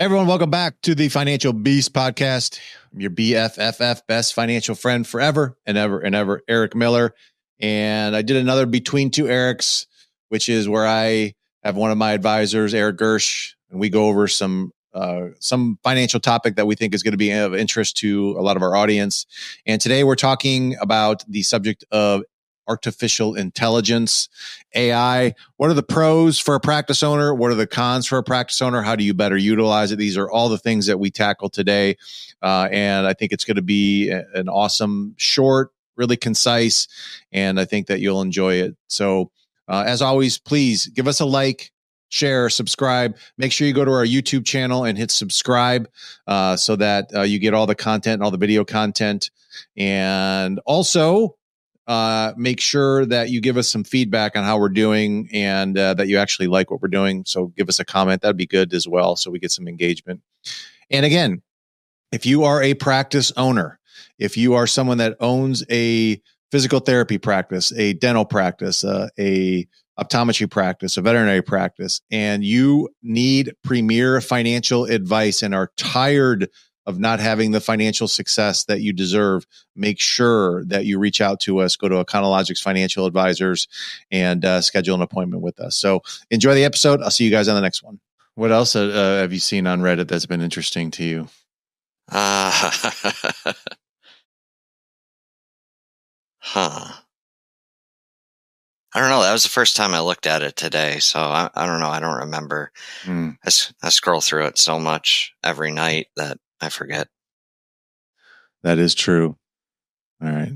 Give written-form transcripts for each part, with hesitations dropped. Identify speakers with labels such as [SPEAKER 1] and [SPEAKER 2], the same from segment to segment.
[SPEAKER 1] Everyone, welcome back to the Financial Beast podcast. I'm your BFFF, best financial friend forever and ever and ever, Eric Miller. And I did another Between Two Erics, which is where I have one of my advisors, Eric Gersch, and we go over some financial topic that we think is going to be of interest to a lot of our audience. And today we're talking about the subject of artificial intelligence, AI. What are the pros for a practice owner? What are the cons for a practice owner? How do you better utilize it? These are all the things that we tackle today. And I think it's going to be an awesome, short, really concise, and I think that you'll enjoy it. So as always, please give us a like, share, subscribe. Make sure you go to our YouTube channel and hit subscribe so that you get all the content and all the video content. And also, make sure that you give us some feedback on how we're doing and that you actually like what we're doing. So give us a comment. That'd be good as well. So we get some engagement. And again, if you are a practice owner, if you are someone that owns a physical therapy practice, a dental practice, a optometry practice, a veterinary practice, and you need premier financial advice and are tired of not having the financial success that you deserve, make sure that you reach out to us. Go to Econologics Financial Advisors and schedule an appointment with us. So enjoy the episode. I'll see you guys on the next one. What else have you seen on Reddit that's been interesting to you?
[SPEAKER 2] Huh. I don't know. That was the first time I looked at it today. So I don't know. I don't remember. I scroll through it so much every night that I forget.
[SPEAKER 1] That is true. All right.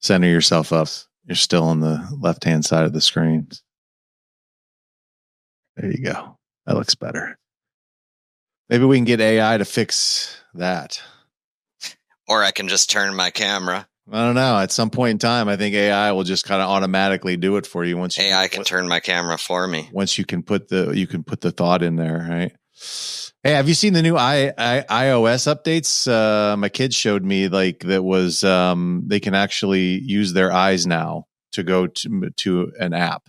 [SPEAKER 1] Center yourself up. You're still on the left-hand side of the screen. There you go. That looks better. Maybe we can get AI to fix that.
[SPEAKER 2] Or I can just turn my camera.
[SPEAKER 1] I don't know. At some point in time, I think AI will just kind of automatically do it for you. Once
[SPEAKER 2] AI can turn my camera for me.
[SPEAKER 1] Once you can put the thought in there, right? Hey, have you seen the new iOS updates? My kids showed me like that was they can actually use their eyes now to go to an app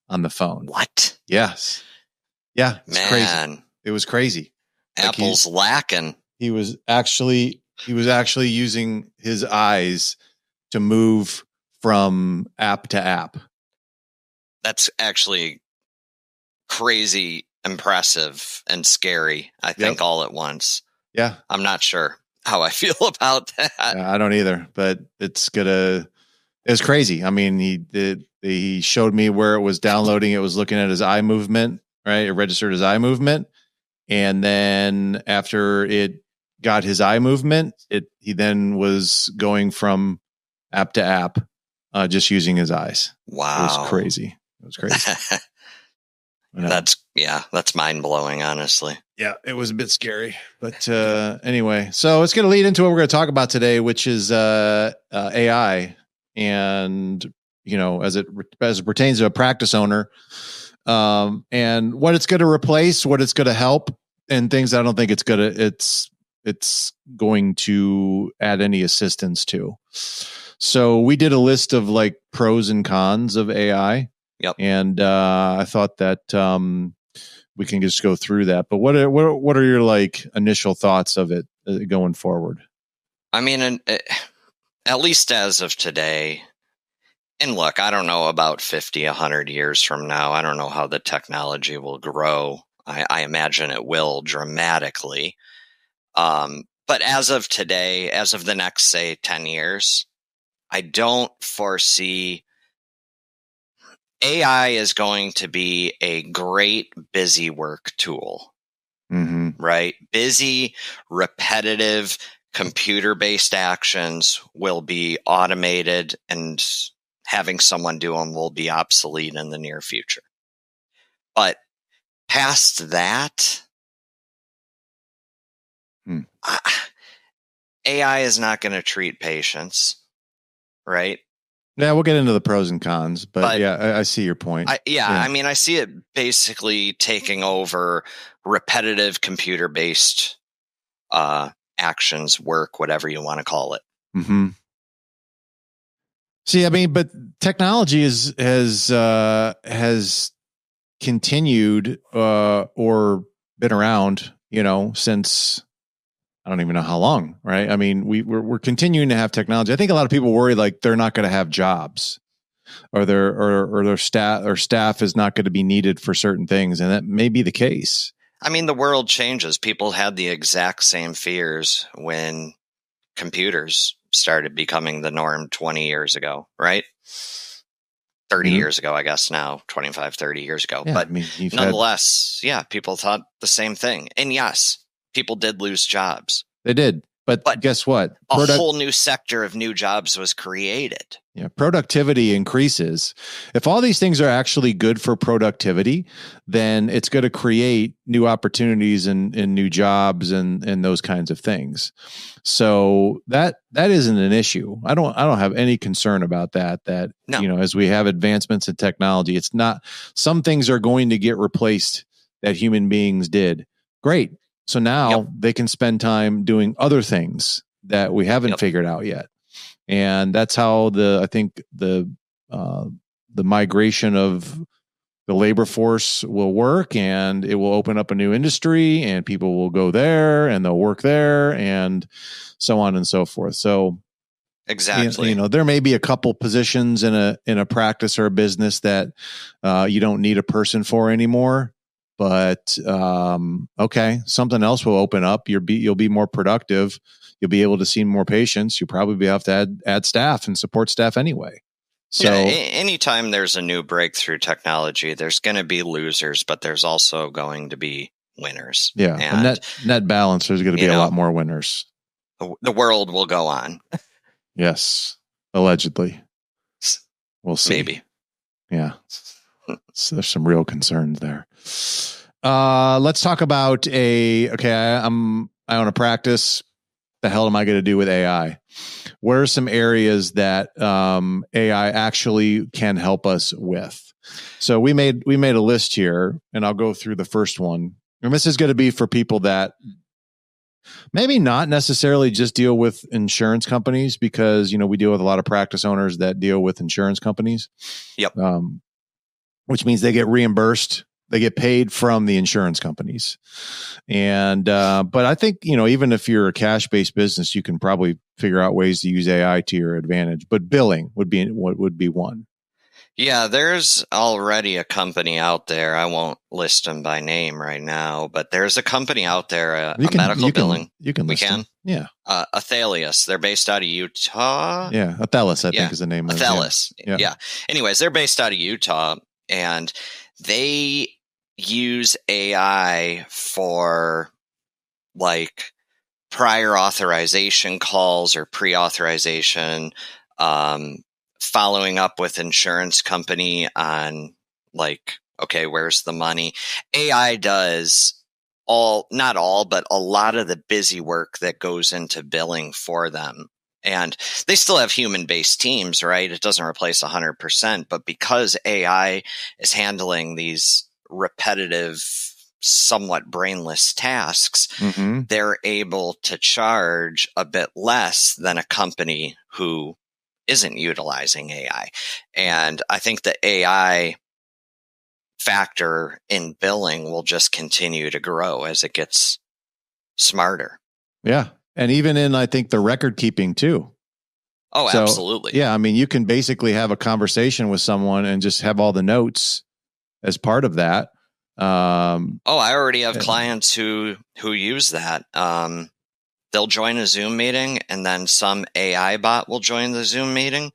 [SPEAKER 1] on the phone.
[SPEAKER 2] What?
[SPEAKER 1] Yes. Yeah. It's crazy. It was crazy.
[SPEAKER 2] Apple's lacking.
[SPEAKER 1] He was actually using his eyes to move from app to app.
[SPEAKER 2] That's actually crazy, impressive, and scary, I think, all at once.
[SPEAKER 1] Yeah.
[SPEAKER 2] I'm not sure how I feel about that.
[SPEAKER 1] I don't either, but it was crazy. I mean, he showed me where it was downloading. It was looking at his eye movement, right? It registered his eye movement. And then after it got his eye movement, he then was going from app to app, just using his eyes.
[SPEAKER 2] Wow.
[SPEAKER 1] It was crazy.
[SPEAKER 2] That's mind blowing, honestly.
[SPEAKER 1] Yeah, it was a bit scary, but anyway, so it's going to lead into what we're going to talk about today, which is AI, and as it pertains to a practice owner, and what it's going to replace, what it's going to help, and things I don't think it's going to add any assistance to. So we did a list of like pros and cons of AI.
[SPEAKER 2] Yep.
[SPEAKER 1] And I thought that we can just go through that. But what are your like initial thoughts of it going forward?
[SPEAKER 2] I mean, at least as of today, and look, I don't know about 50, 100 years from now. I don't know how the technology will grow. I imagine it will dramatically. But as of today, as of the next, say, 10 years, I don't foresee AI is going to be a great busy work tool, right? Busy, repetitive, computer-based actions will be automated, and having someone do them will be obsolete in the near future. But past that, AI is not going to treat patients, right?
[SPEAKER 1] Yeah, we'll get into the pros and cons, but yeah, I see your point.
[SPEAKER 2] I mean, I see it basically taking over repetitive computer-based actions, work, whatever you want to call it.
[SPEAKER 1] Mm-hmm. See, I mean, but technology has continued or been around since I don't even know how long, right? I mean, we're continuing to have technology. I think a lot of people worry like they're not going to have jobs, or their staff is not going to be needed for certain things, and that may be the case.
[SPEAKER 2] I mean, the world changes. People had the exact same fears when computers started becoming the norm 20 years ago, right? 30 years ago, I guess now, 25, 30 years ago.
[SPEAKER 1] Yeah,
[SPEAKER 2] but nonetheless, people thought the same thing. And yes, people did lose jobs.
[SPEAKER 1] They did. But guess what?
[SPEAKER 2] A whole new sector of new jobs was created.
[SPEAKER 1] Yeah, productivity increases. If all these things are actually good for productivity, then it's going to create new opportunities and new jobs and those kinds of things. So that isn't an issue. I don't have any concern about that. No. As we have advancements in technology, it's not, some things are going to get replaced that human beings did. Great. So now they can spend time doing other things that we haven't figured out yet. And that's how I think the migration of the labor force will work, and it will open up a new industry, and people will go there and they'll work there, and so on and so forth. So
[SPEAKER 2] exactly,
[SPEAKER 1] there may be a couple positions in a practice or a business that you don't need a person for anymore. But okay, something else will open up. You'll be more productive. You'll be able to see more patients. You'll probably have to add staff and support staff anyway. So
[SPEAKER 2] anytime there's a new breakthrough technology, there's going to be losers, but there's also going to be winners.
[SPEAKER 1] Yeah, and net balance. There's going to be a lot more winners.
[SPEAKER 2] The world will go on.
[SPEAKER 1] Yes, allegedly. We'll see.
[SPEAKER 2] Maybe.
[SPEAKER 1] Yeah. So there's some real concerns there. Let's talk about I own a practice. The hell am I going to do with AI? Where are some areas that AI actually can help us with? So we made a list here, and I'll go through the first one. And this is going to be for people that maybe not necessarily just deal with insurance companies, because we deal with a lot of practice owners that deal with insurance companies.
[SPEAKER 2] Yep.
[SPEAKER 1] Which means they get reimbursed. They get paid from the insurance companies. And, but I think, even if you're a cash-based business, you can probably figure out ways to use AI to your advantage, but billing would be one. Yeah.
[SPEAKER 2] There's already a company out there. I won't list them by name right now, but there's a company out there, medical billing.
[SPEAKER 1] We can. Yeah.
[SPEAKER 2] Athelius. They're based out of Utah.
[SPEAKER 1] Yeah. Athelis, I think is the name of it.
[SPEAKER 2] Athelis. Yeah. Anyways, they're based out of Utah, and they use AI for like prior authorization calls or pre-authorization, following up with insurance company on like, okay, where's the money? AI does not all, but a lot of the busy work that goes into billing for them. And they still have human-based teams, right? It doesn't replace 100%, but because AI is handling these repetitive, somewhat brainless tasks, they're able to charge a bit less than a company who isn't utilizing AI. And I think the AI factor in billing will just continue to grow as it gets smarter.
[SPEAKER 1] Yeah. And even in, I think, the record keeping too.
[SPEAKER 2] Oh, so, absolutely.
[SPEAKER 1] Yeah. I mean, you can basically have a conversation with someone and just have all the notes as part of that.
[SPEAKER 2] I already have clients who use that. They'll join a Zoom meeting, and then some AI bot will join the Zoom meeting,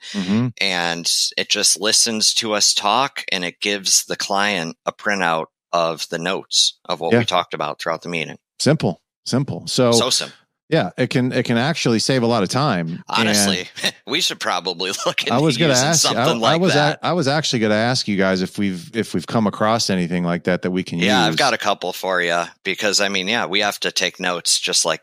[SPEAKER 2] and it just listens to us talk, and it gives the client a printout of the notes of what we talked about throughout the meeting.
[SPEAKER 1] Simple. So simple. Yeah, it can actually save a lot of time.
[SPEAKER 2] Honestly, we should probably look into using something like that.
[SPEAKER 1] I was actually going to ask you guys if we've come across anything like that we can use.
[SPEAKER 2] Yeah, I've got a couple for you, because we have to take notes just like,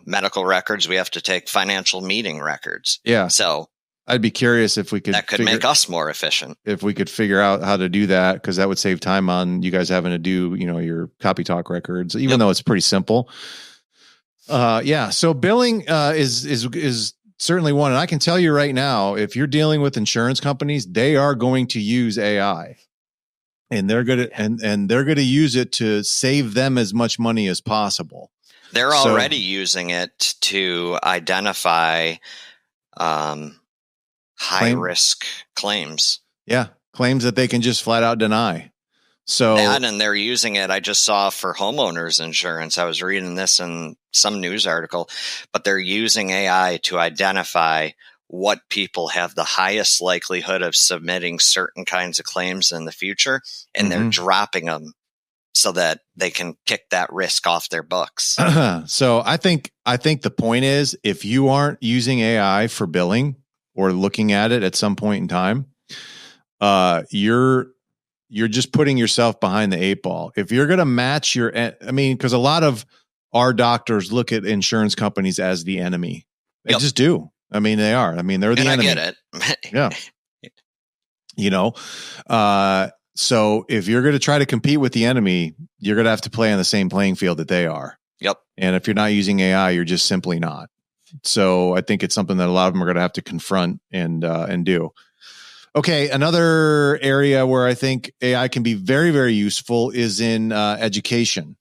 [SPEAKER 2] medical records. We have to take financial meeting records.
[SPEAKER 1] Yeah.
[SPEAKER 2] So
[SPEAKER 1] I'd be curious if we could.
[SPEAKER 2] That could make us more efficient.
[SPEAKER 1] If we could figure out how to do that, because that would save time on you guys having to do, your copy talk records, even though it's pretty simple. So billing is certainly one. And I can tell you right now, if you're dealing with insurance companies, they are going to use AI. and they're going to and they're going to use it to save them as much money as possible.
[SPEAKER 2] They're already using it to identify high risk claims.
[SPEAKER 1] Yeah, claims that they can just flat out deny. So
[SPEAKER 2] that, and they're using it. I just saw for homeowners insurance. I was reading this in some news article, but they're using AI to identify what people have the highest likelihood of submitting certain kinds of claims in the future, and they're dropping them so that they can kick that risk off their books.
[SPEAKER 1] So I think the point is, if you aren't using AI for billing or looking at it at some point in time, you're just putting yourself behind the eight ball. If you're going to match because a lot of our doctors look at insurance companies as the enemy. They just do. I mean, they are. I mean, they're the enemy.
[SPEAKER 2] I get it.
[SPEAKER 1] Yeah. So if you're going to try to compete with the enemy, you're going to have to play on the same playing field that they are.
[SPEAKER 2] Yep.
[SPEAKER 1] And if you're not using AI, you're just simply not. So I think it's something that a lot of them are going to have to confront and do. Okay, another area where I think AI can be very, very useful is in education.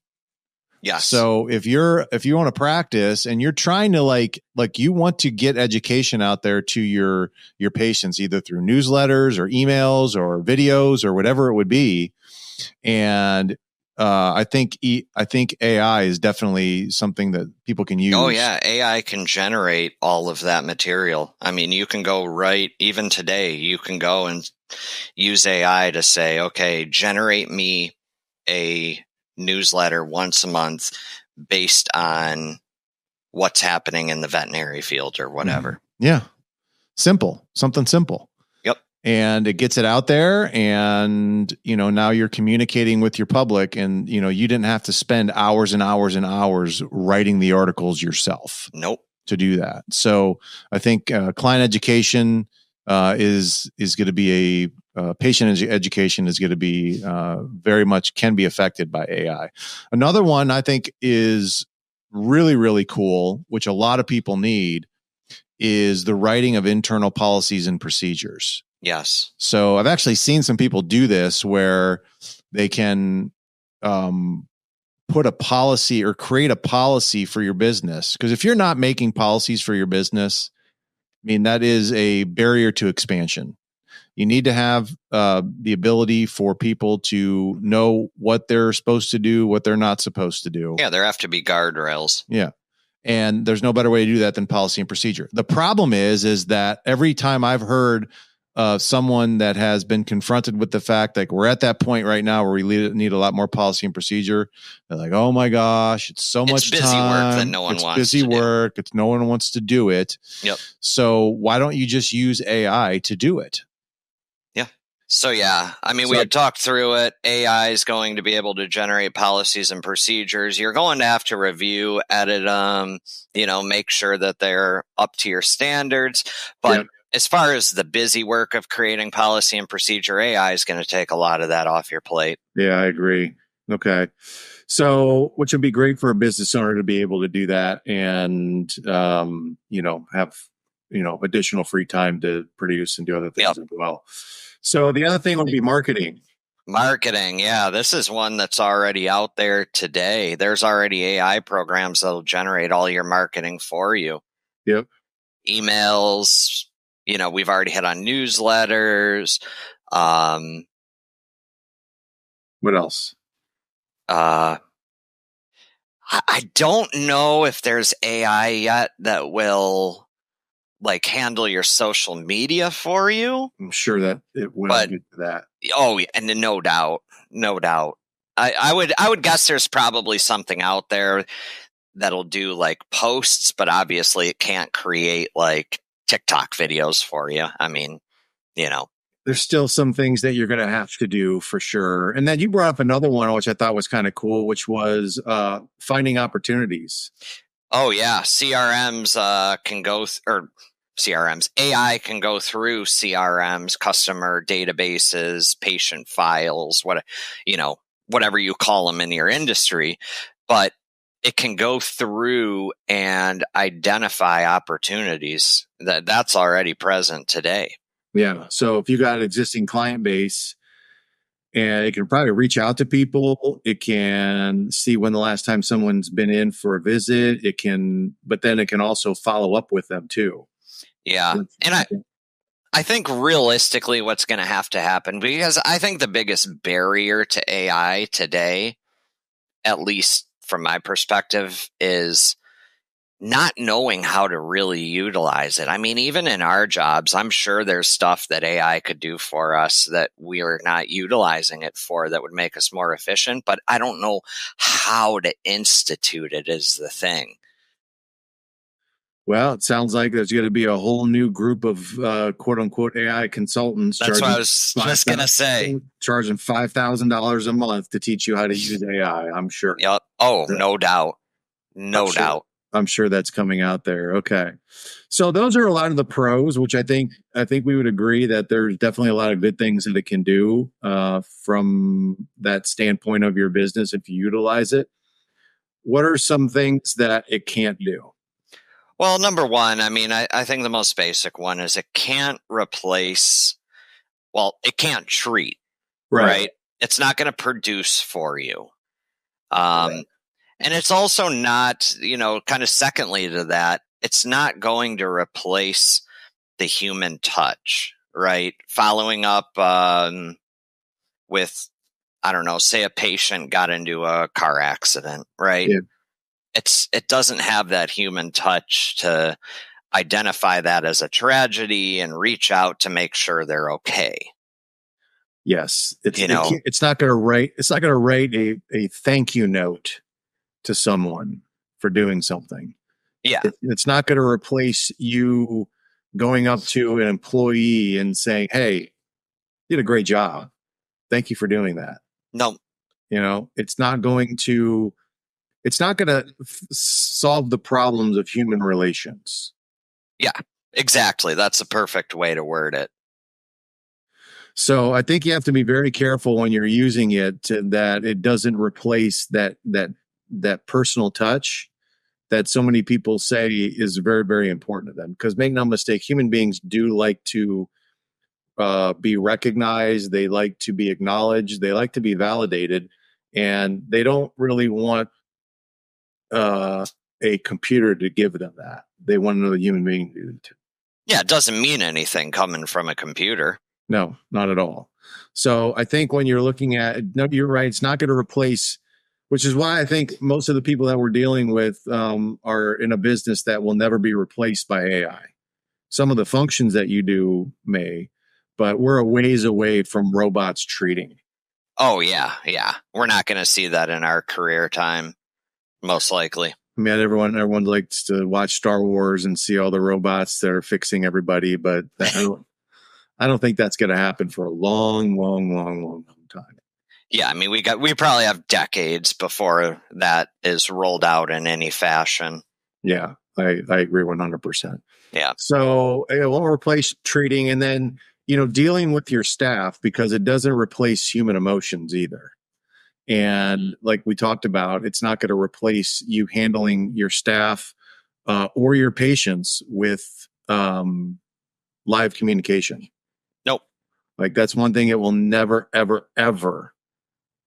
[SPEAKER 2] Yes.
[SPEAKER 1] So if you want to practice and you're trying to like you want to get education out there to your patients, either through newsletters or emails or videos or whatever it would be, and I think AI is definitely something that people can use.
[SPEAKER 2] Oh yeah, AI can generate all of that material. I mean, you can go even today, you can go and use AI to say, okay, generate me a newsletter once a month based on what's happening in the veterinary field or whatever.
[SPEAKER 1] Yeah. Something simple.
[SPEAKER 2] Yep.
[SPEAKER 1] And it gets it out there, and now you're communicating with your public, and you didn't have to spend hours and hours and hours writing the articles yourself.
[SPEAKER 2] Nope.
[SPEAKER 1] To do that. So I think client education is going to be patient education is going to be very much can be affected by AI. Another one I think is really, really cool, which a lot of people need, is the writing of internal policies and procedures.
[SPEAKER 2] Yes.
[SPEAKER 1] So I've actually seen some people do this where they can put a policy or create a policy for your business. Because if you're not making policies for your business, I mean, that is a barrier to expansion. You need to have the ability for people to know what they're supposed to do, what they're not supposed to do.
[SPEAKER 2] Yeah, there have to be guardrails.
[SPEAKER 1] Yeah. And there's no better way to do that than policy and procedure. The problem is that every time I've heard someone that has been confronted with the fact that we're at that point right now where we need a lot more policy and procedure, they're like, oh my gosh, it's so much
[SPEAKER 2] busy
[SPEAKER 1] time.
[SPEAKER 2] Work that no one
[SPEAKER 1] it's
[SPEAKER 2] wants
[SPEAKER 1] busy
[SPEAKER 2] to
[SPEAKER 1] work. It's no one wants to do it.
[SPEAKER 2] Yep.
[SPEAKER 1] So why don't you just use AI to do it?
[SPEAKER 2] Yeah. So yeah, I mean, we had talked through it. AI is going to be able to generate policies and procedures. You're going to have to review, edit them, make sure that they're up to your standards. But as far as the busy work of creating policy and procedure, AI is going to take a lot of that off your plate.
[SPEAKER 1] Yeah, I agree. Okay. So, which would be great for a business owner to be able to do that and, have, additional free time to produce and do other things as well. So the other thing would be marketing.
[SPEAKER 2] Marketing. Yeah. This is one that's already out there today. There's already AI programs that'll generate all your marketing for you.
[SPEAKER 1] Yep.
[SPEAKER 2] Emails, we've already hit on newsletters.
[SPEAKER 1] What else?
[SPEAKER 2] I don't know if there's AI yet that will handle your social media for you.
[SPEAKER 1] I'm sure that it will get to that.
[SPEAKER 2] Oh, and no doubt. I would guess there's probably something out there that'll do posts, but obviously it can't create TikTok videos for you. I mean,
[SPEAKER 1] there's still some things that you're going to have to do for sure. And then you brought up another one, which I thought was kind of cool, which was finding opportunities.
[SPEAKER 2] Oh yeah. CRMs can go CRMs. AI can go through CRMs, customer databases, patient files, whatever you call them in your industry, but it can go through and identify opportunities that's already present today.
[SPEAKER 1] Yeah. So if you got an existing client base and it can probably reach out to people. It can see when the last time someone's been in for a visit. But then it can also follow up with them too.
[SPEAKER 2] Yeah. And I think realistically what's going to have to happen, because I think the biggest barrier to AI today, at least from my perspective, is not knowing how to really utilize it. I mean, even in our jobs, I'm sure there's stuff that AI could do for us that we are not utilizing it for that would make us more efficient, but I don't know how to institute it is the thing.
[SPEAKER 1] Well, it sounds like there's going to be a whole new group of quote unquote AI consultants.
[SPEAKER 2] That's what I was just going to say.
[SPEAKER 1] Charging $5,000 a month to teach you how to use AI, I'm sure.
[SPEAKER 2] Yep. Oh, no doubt. No doubt.
[SPEAKER 1] I'm sure that's coming out there. Okay. So those are a lot of the pros, which I think we would agree that there's definitely a lot of good things that it can do from that standpoint of your business if you utilize it. What are some things that it can't do?
[SPEAKER 2] Well, number one, I mean, I think the most basic one is it can't replace, it can't treat, right? It's not going to produce for you. Right. And it's also not, kind of secondly to that, it's not going to replace the human touch, right? Following up with, I don't know, say a patient got into a car accident, right? Yeah. It doesn't have that human touch to identify that as a tragedy and reach out to make sure they're okay.
[SPEAKER 1] Yes, it's not going to write a thank you note to someone for doing something.
[SPEAKER 2] Yeah,
[SPEAKER 1] it's not going to replace you going up to an employee and saying, "Hey, you did a great job. Thank you for doing that."
[SPEAKER 2] No,
[SPEAKER 1] it's not going to solve the problems of human relations.
[SPEAKER 2] Yeah, exactly. That's a perfect way to word it.
[SPEAKER 1] So I think you have to be very careful when you're using it that it doesn't replace that personal touch that so many people say is very, very important to them. Because make no mistake, human beings do like to be recognized. They like to be acknowledged. They like to be validated. And they don't really want a computer to give them that. They want another human being to do it.
[SPEAKER 2] Yeah, it doesn't mean anything coming from a computer.
[SPEAKER 1] No, not at all. So I think when you're looking at, no, you're right. It's not going to replace, which is why I think most of the people that we're dealing with are in a business that will never be replaced by AI. Some of the functions that you do may, but we're a ways away from robots treating.
[SPEAKER 2] Oh, yeah. Yeah. We're not going to see that in our career time, most likely.
[SPEAKER 1] I mean, everyone likes to watch Star Wars and see all the robots that are fixing everybody, but I don't think that's going to happen for a long, long, long, long, long time.
[SPEAKER 2] Yeah, I mean, we probably have decades before that is rolled out in any fashion.
[SPEAKER 1] Yeah, I agree 100%.
[SPEAKER 2] Yeah.
[SPEAKER 1] So it won't replace treating, and then dealing with your staff, because it doesn't replace human emotions either. And like we talked about, it's not going to replace you handling your staff or your patients with live communication.
[SPEAKER 2] Nope.
[SPEAKER 1] Like that's one thing it will never, ever, ever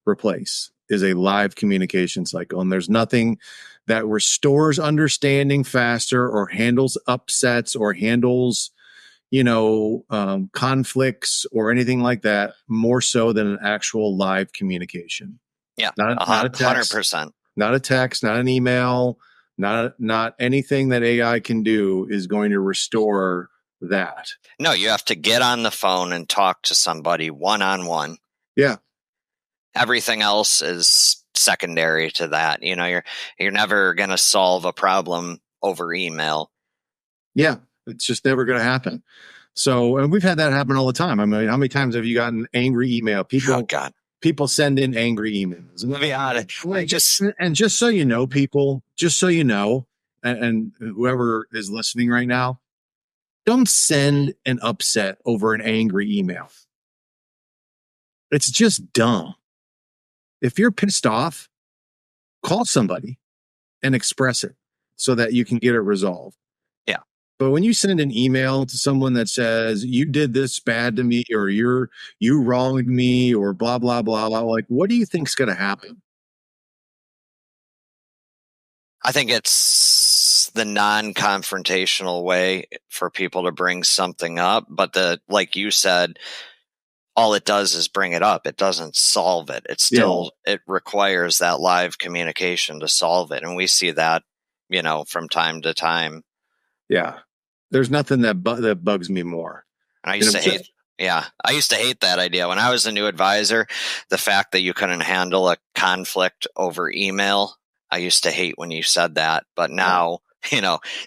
[SPEAKER 1] replace is a live communication cycle. And there's nothing that restores understanding faster or handles upsets or handles, conflicts or anything like that more so than an actual live communication.
[SPEAKER 2] Yeah,
[SPEAKER 1] not a text,
[SPEAKER 2] 100%.
[SPEAKER 1] Not a text, not an email, not anything that AI can do is going to restore that.
[SPEAKER 2] No, you have to get on the phone and talk to somebody one-on-one.
[SPEAKER 1] Yeah.
[SPEAKER 2] Everything else is secondary to that. You're never going to solve a problem over email.
[SPEAKER 1] Yeah, it's just never going to happen. So, and we've had that happen all the time. I mean, how many times have you gotten angry email? People send in angry emails.
[SPEAKER 2] Let me on it.
[SPEAKER 1] Just so you know, people, just so you know, and whoever is listening right now, don't send an upset over an angry email. It's just dumb. If you're pissed off, call somebody and express it so that you can get it resolved.
[SPEAKER 2] Yeah.
[SPEAKER 3] But when you send an email to someone that says you did this bad to me, or you wronged me, or blah blah blah blah, like, what do you think's going to happen?
[SPEAKER 2] I think it's the non-confrontational way for people to bring something up, but like you said, all it does is bring it up. It doesn't solve it. It still, it requires that live communication to solve it. And we see that, from time to time.
[SPEAKER 3] Yeah. There's nothing that bugs me more.
[SPEAKER 2] And I used to hate that idea. When I was a new advisor, the fact that you couldn't handle a conflict over email, I used to hate when you said that. But now,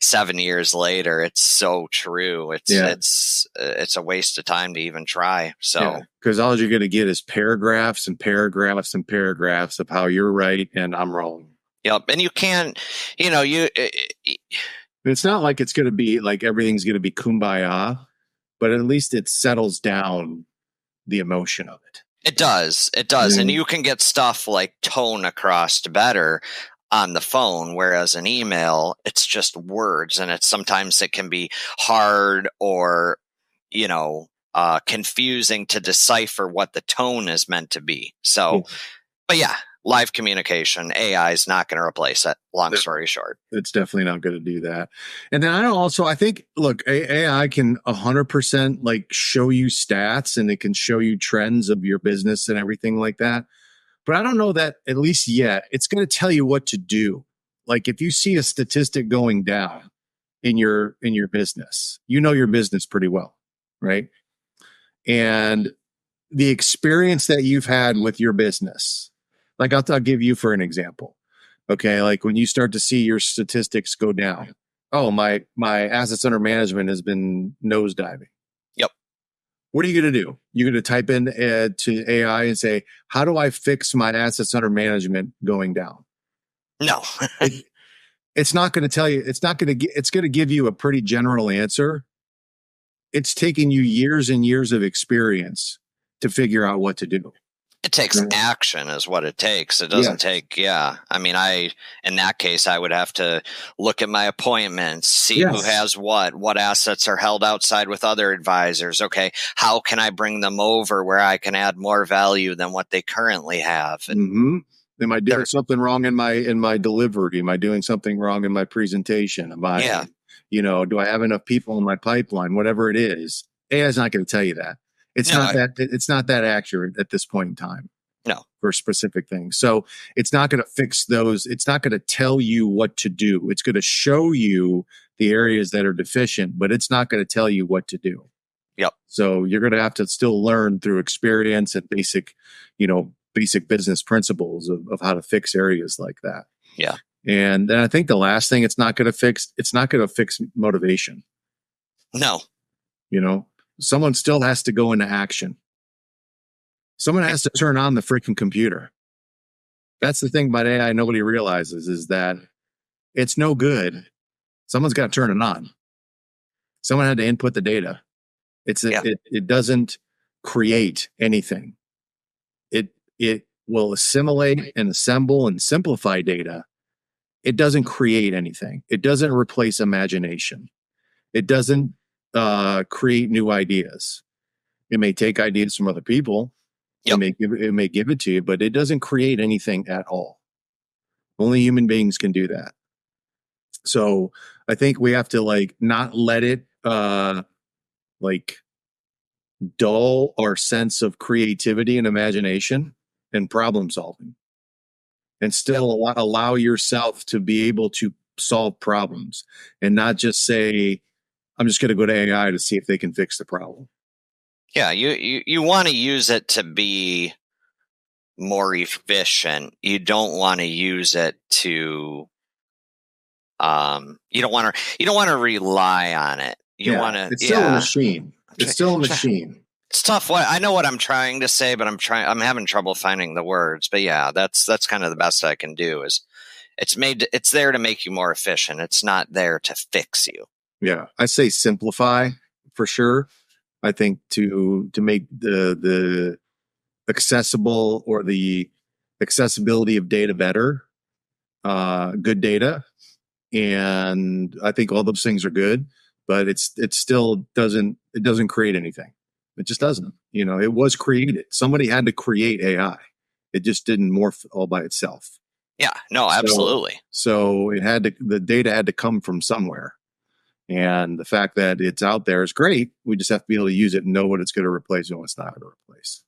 [SPEAKER 2] 7 years later, it's so true. It's a waste of time to even try. So,
[SPEAKER 3] because all you're going to get is paragraphs and paragraphs and paragraphs of how you're right and I'm wrong.
[SPEAKER 2] Yep. And you can't,
[SPEAKER 3] it's not like it's going to be like everything's going to be kumbaya, but at least it settles down the emotion of it.
[SPEAKER 2] It does. Mm-hmm. And you can get stuff like tone across better on the phone, whereas an email, it's just words, and sometimes it can be hard or, confusing to decipher what the tone is meant to be. So, but yeah, live communication, AI is not going to replace it. Long story short,
[SPEAKER 3] it's definitely not going to do that. And then I think, look, AI can 100% like show you stats, and it can show you trends of your business and everything like that. But I don't know that, at least yet, it's going to tell you what to do. Like if you see a statistic going down in your business, your business pretty well, right? And the experience that you've had with your business, like I'll give you for an example. Okay, like when you start to see your statistics go down, oh, my assets under management has been nosediving.
[SPEAKER 2] Yep.
[SPEAKER 3] What are you going to do? You're going to type in to AI and say, how do I fix my assets under management going down?
[SPEAKER 2] No.
[SPEAKER 3] It's not going to tell you. It's going to give you a pretty general answer. It's taking you years and years of experience to figure out what to do.
[SPEAKER 2] It takes action is what it takes. It doesn't take, I mean, in that case, I would have to look at my appointments, see who has what assets are held outside with other advisors. Okay. How can I bring them over where I can add more value than what they currently have?
[SPEAKER 3] Mm-hmm. Am I doing something wrong in my delivery? Am I doing something wrong in my presentation? Do I have enough people in my pipeline? Whatever it is, AI is not going to tell you that. It's not that accurate at this point in time.
[SPEAKER 2] No.
[SPEAKER 3] For specific things. So it's not going to fix those. It's not going to tell you what to do. It's going to show you the areas that are deficient, but it's not going to tell you what to do.
[SPEAKER 2] Yep.
[SPEAKER 3] So you're going to have to still learn through experience and basic business principles of how to fix areas like that.
[SPEAKER 2] Yeah.
[SPEAKER 3] And then I think the last thing it's not going to fix motivation.
[SPEAKER 2] No.
[SPEAKER 3] Someone still has to go into action. Someone has to turn on the freaking computer. That's the thing about AI nobody realizes, is that it's no good. Someone's got to turn it on. Someone had to input the data. It doesn't create anything. It will assimilate and assemble and simplify data. It doesn't create anything. It doesn't replace imagination. It doesn't create new ideas. It may take ideas from other people. Yep. It may give it to you, but it doesn't create anything at all. Only human beings can do that. So I think we have to not let it dull our sense of creativity and imagination and problem solving, and still allow yourself to be able to solve problems, and not just say, I'm just going to go to AI to see if they can fix the problem.
[SPEAKER 2] Yeah, you want to use it to be more efficient. You don't want to use it to you don't want to rely on it.
[SPEAKER 3] It's still a machine. It's still a machine.
[SPEAKER 2] It's tough. I know what I'm trying to say, but I'm having trouble finding the words. But yeah, that's kind of the best I can do. Is it's there to make you more efficient. It's not there to fix you.
[SPEAKER 3] Yeah, I say simplify for sure. I think to make the accessible or the accessibility of data better, good data, and I think all those things are good. but it still doesn't create anything. It just doesn't. It was created. Somebody had to create AI. It just didn't morph all by itself.
[SPEAKER 2] Yeah, no, absolutely.
[SPEAKER 3] So the data had to come from somewhere. And the fact that it's out there is great. We just have to be able to use it and know what it's going to replace and what it's not going to replace.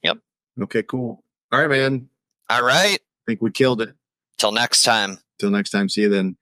[SPEAKER 2] Yep.
[SPEAKER 3] Okay, cool. All right, man.
[SPEAKER 2] All right.
[SPEAKER 3] I think we killed it.
[SPEAKER 2] Till next time.
[SPEAKER 3] Till next time. See you then.